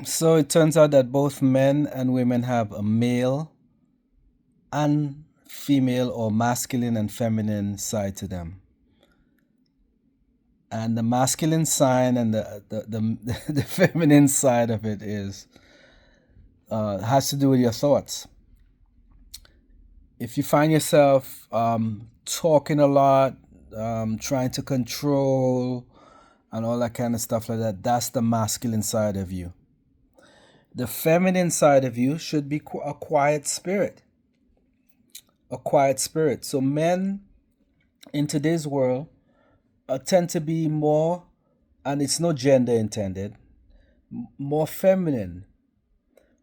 So it turns out that both men and women have a male and female or masculine and feminine side to them. And the masculine side and the feminine side of it is has to do with your thoughts. If you find yourself talking a lot, trying to control, and all that kind of stuff like that, that's the masculine side of you. The feminine side of you should be a quiet spirit. A quiet spirit. So men in today's world tend to be more, and it's no gender intended, more feminine.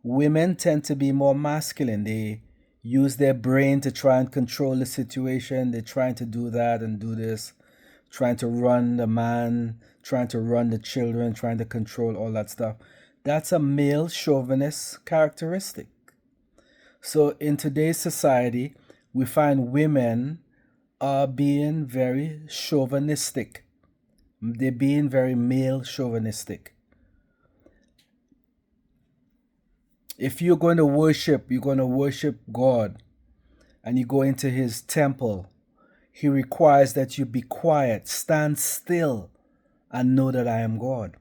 Women tend to be more masculine. They use their brain to try and control the situation. They're trying to do that and do this, trying to run the man, trying to run the children, trying to control all that stuff. That's a male chauvinist characteristic. So in today's society, we find women are being very chauvinistic. They're being very male chauvinistic. If you're going to worship God and you go into his temple, he requires that you be quiet, stand still, and know that I am God.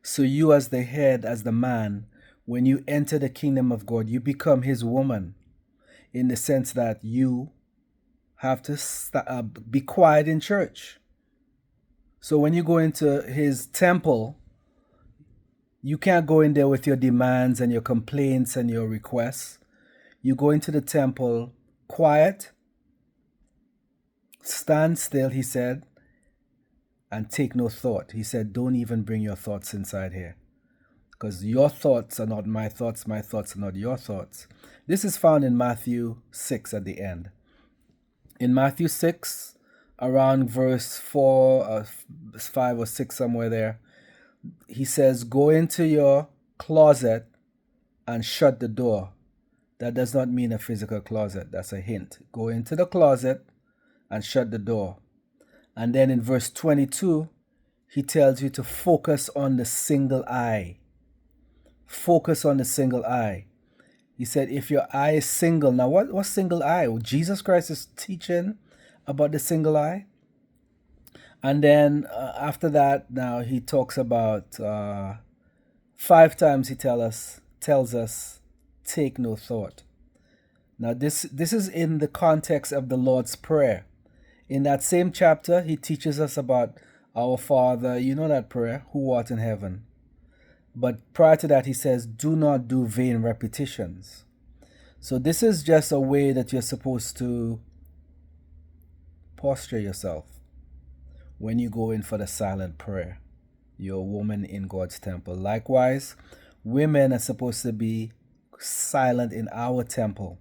So you as the head, as the man, when you enter the kingdom of God, you become his woman in the sense that you have to be quiet in church. So when you go into his temple, you can't go in there with your demands and your complaints and your requests. You go into the temple quiet, stand still, he said, and take no thought. He said, don't even bring your thoughts inside here. Because your thoughts are not my thoughts are not your thoughts. This is found in Matthew 6 at the end. In Matthew 6, around verse 4, 5 or 6, somewhere there, he says, go into your closet and shut the door. That does not mean a physical closet. That's a hint. Go into the closet and shut the door. And then in verse 22, he tells you to focus on the single eye. Focus on the single eye. He said, if your eye is single, now what's single eye? Well, Jesus Christ is teaching about the single eye. And then after that, now he talks about 5 times he tells us, take no thought. Now this is in the context of the Lord's Prayer. In that same chapter, he teaches us about our Father, you know that prayer, who art in heaven. But prior to that, he says, do not do vain repetitions. So this is just a way that you're supposed to posture yourself when you go in for the silent prayer. You're a woman in God's temple. Likewise, women are supposed to be silent in our temple.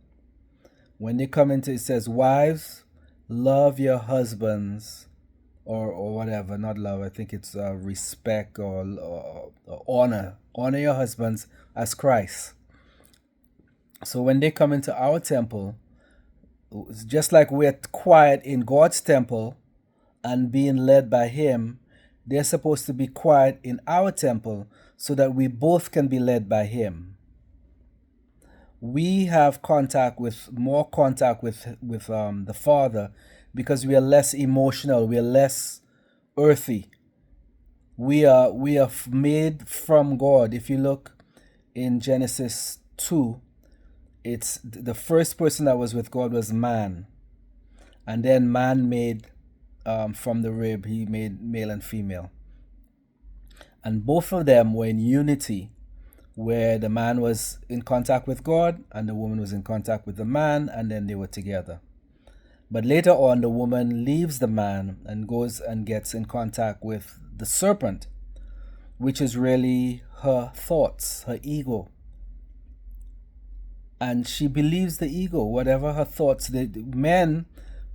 When they come into it, says, wives, love your husbands, or whatever, not love, I think it's respect or honor. Honor your husbands as Christ. So when they come into our temple, just like we're quiet in God's temple and being led by him, they're supposed to be quiet in our temple so that we both can be led by him. We have more contact with the Father because we are less emotional, we are less earthy. We are made from God. If you look in Genesis 2, it's the first person that was with God was man. And then man made from the rib, he made male and female. And both of them were in unity, where the man was in contact with God and the woman was in contact with the man, and then they were together. But later on, the woman leaves the man and goes and gets in contact with the serpent, which is really her thoughts, her ego. And she believes the ego, whatever her thoughts. Men,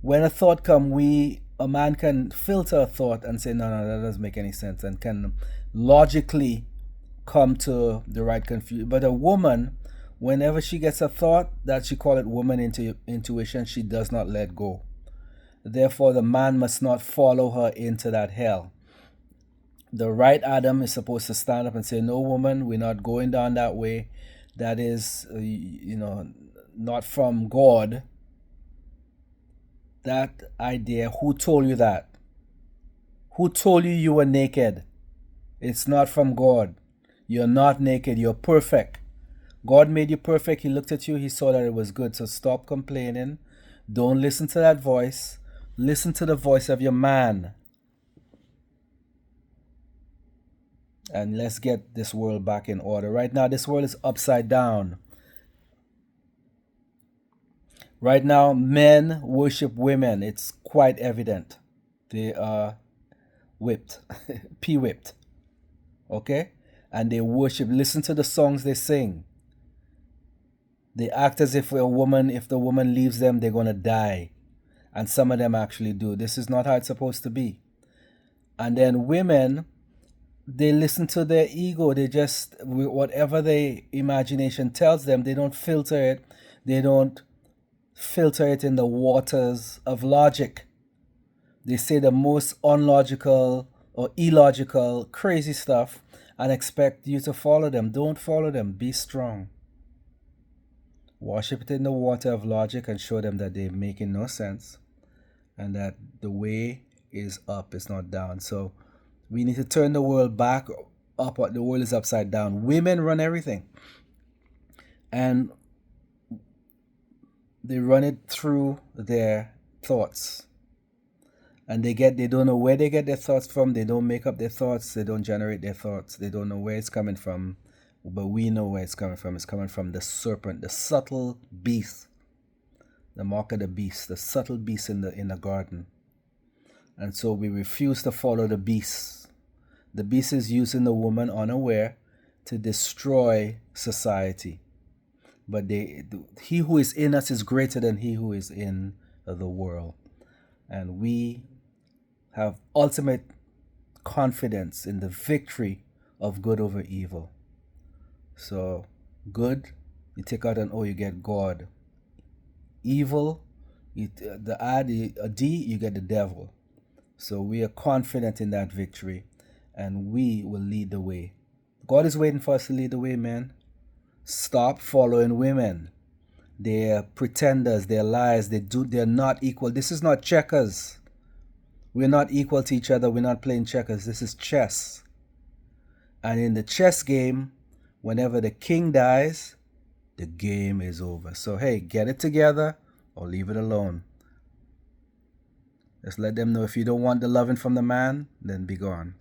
when a thought comes, a man can filter a thought and say, no, that doesn't make any sense, and can logically come to the right conclusion. But a woman, whenever she gets a thought, that she call it woman intuition, she does not let go. Therefore, the man must not follow her into that hell. The right Adam is supposed to stand up and say, no, woman, we're not going down that way. That is, not from God. That idea, who told you that? Who told you you were naked? It's not from God. You're not naked. You're perfect. God made you perfect. He looked at you. He saw that it was good. So stop complaining. Don't listen to that voice. Listen to the voice of your man. And let's get this world back in order. Right now, this world is upside down. Right now, men worship women. It's quite evident. They are whipped, p-whipped. Okay? And they worship. Listen to the songs they sing. They act as if the woman leaves them, they're going to die. And some of them actually do. This is not how it's supposed to be. And then women, they listen to their ego. They just, whatever their imagination tells them, they don't filter it. They don't filter it in the waters of logic. They say the most unlogical or illogical, crazy stuff and expect you to follow them. Don't follow them. Be strong. Worship it in the water of logic and show them that they're making no sense and that the way is up, it's not down. So we need to turn the world back up. The world is upside down. Women run everything. And they run it through their thoughts. And they don't know where they get their thoughts from. They don't make up their thoughts. They don't generate their thoughts. They don't know where it's coming from. But we know where it's coming from. It's coming from the serpent, the subtle beast, the mark of the beast, the subtle beast in the garden. And so we refuse to follow the beast. The beast is using the woman unaware to destroy society. But he who is in us is greater than he who is in the world. And we have ultimate confidence in the victory of good over evil. So good, you take out an O, you get God. Evil, add a D, you get the devil. So we are confident in that victory, and we will lead the way. God is waiting for us to lead the way, man. Stop following women. They're pretenders, they're liars, they're not equal. This is not checkers. We're not equal to each other. We're not playing checkers. This is chess. And in the chess game, whenever the king dies, the game is over. So hey, get it together or leave it alone. Just let them know if you don't want the loving from the man, then be gone.